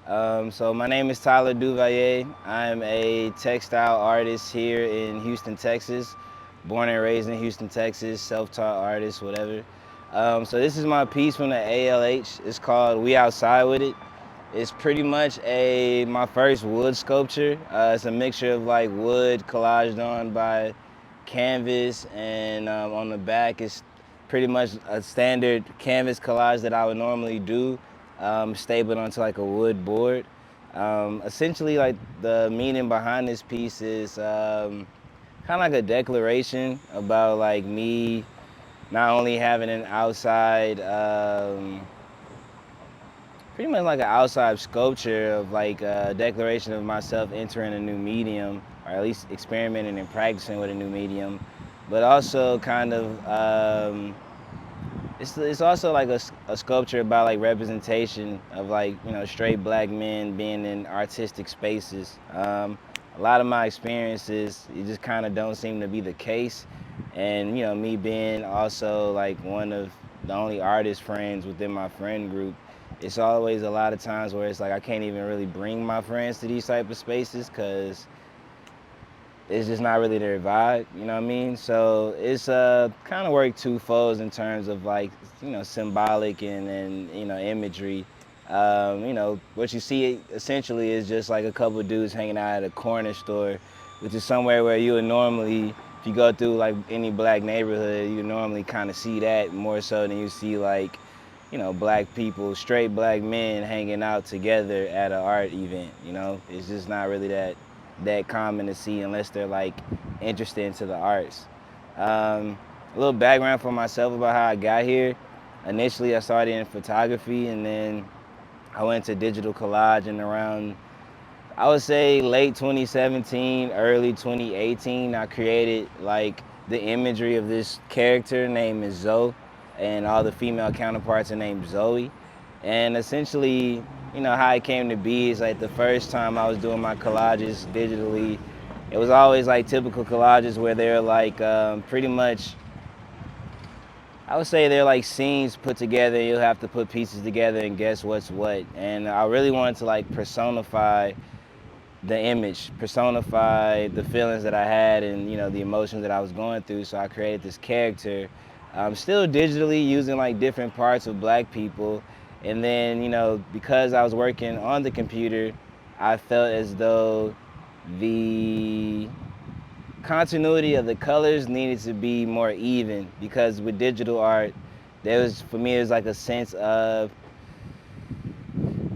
So my name is Tyler Deauvea. I'm a textile artist here in Houston, Texas. Born and raised in Houston, Texas, self-taught artist, whatever. So this is my piece from the ALH. It's called We Outside With It. It's pretty much my first wood sculpture. It's a mixture of like wood collaged on by canvas, and on the back it's pretty much a standard canvas collage that I would normally do, stapled onto like a wood board. Essentially, like the meaning behind this piece is kind of like a declaration about like me not only having an outside pretty much like an outside sculpture of like a declaration of myself entering a new medium, or at least experimenting and practicing with a new medium, but also kind of it's also like a sculpture about like representation of like, you know, straight black men being in artistic spaces. A lot of my experiences, it just kind of don't seem to be the case, and you know, me being also like one of the only artist friends within my friend group, it's always a lot of times where it's like I can't even really bring my friends to these type of spaces because it's just not really their vibe, you know what I mean? So it's kind of worked twofold in terms of like, you know, symbolic and you know, imagery. You know, what you see essentially is just like a couple of dudes hanging out at a corner store, which is somewhere where you would normally, if you go through like any black neighborhood, you normally kind of see that more so than you see like, you know, black people, straight black men hanging out together at an art event. You know, it's just not really that common to see unless they're like interested into the arts. A little background for myself about how I got here. Initially, I started in photography, and then I went to digital collage in around, I would say, late 2017, early 2018. I created like the imagery of this character named is ZOEY, and all the female counterparts are named ZOEY. And essentially, you know, how it came to be is like the first time I was doing my collages digitally, it was always like typical collages where they're like pretty much, I would say they're like scenes put together. You'll have to put pieces together and guess what's what. And I really wanted to like personify the image, personify the feelings that I had and, you know, the emotions that I was going through. So I created this character, still digitally using like different parts of black people. And then, you know, because I was working on the computer, I felt as though the continuity of the colors needed to be more even, because with digital art, there was, for me, it was like a sense of,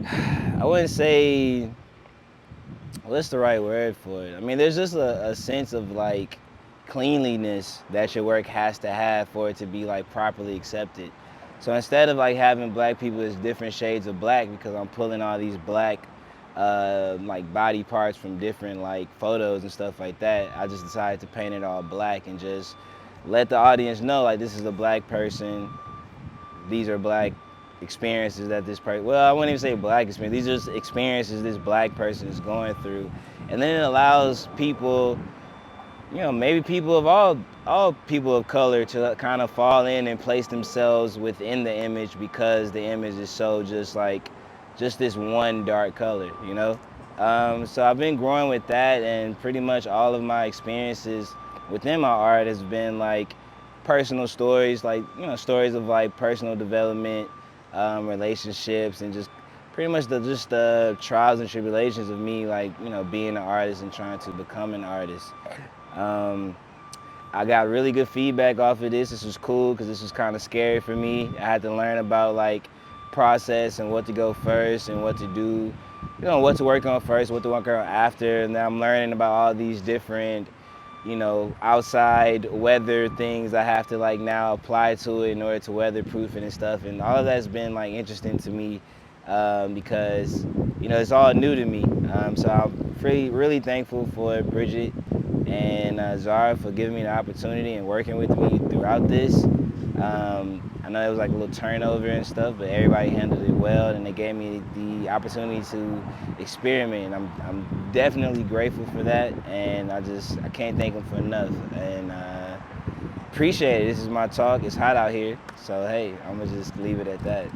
I wouldn't say, what's the right word for it? I mean, there's just a sense of like cleanliness that your work has to have for it to be like properly accepted. So instead of like having black people as different shades of black, because I'm pulling all these black like body parts from different like photos and stuff like that, I just decided to paint it all black and just let the audience know like this is a black person, these are black experiences that this person, well, I wouldn't even say black experience, these are just experiences this black person is going through. And then it allows people, you know, maybe people of all people of color to kind of fall in and place themselves within the image, because the image is so just like just this one dark color, you know. So I've been growing with that, and pretty much all of my experiences within my art has been like personal stories, like, you know, stories of like personal development, relationships, and just pretty much the trials and tribulations of me, like, you know, being an artist and trying to become an artist. Um, I got really good feedback off of this. This was cool because this was kind of scary for me. I had to learn about like process and what to go first and what to do, you know, what to work on first, what to work on after. And then I'm learning about all these different, you know, outside weather things I have to like now apply to it in order to weatherproof it and stuff. And all of that's been like interesting to me, because, you know, it's all new to me. So I'm really thankful for Bridget and Zara for giving me the opportunity and working with me throughout this. I know it was like a little turnover and stuff, but everybody handled it well, and they gave me the opportunity to experiment. I'm definitely grateful for that, and I can't thank them for enough. And appreciate it. This is my talk. It's hot out here, so hey, I'm gonna just leave it at that.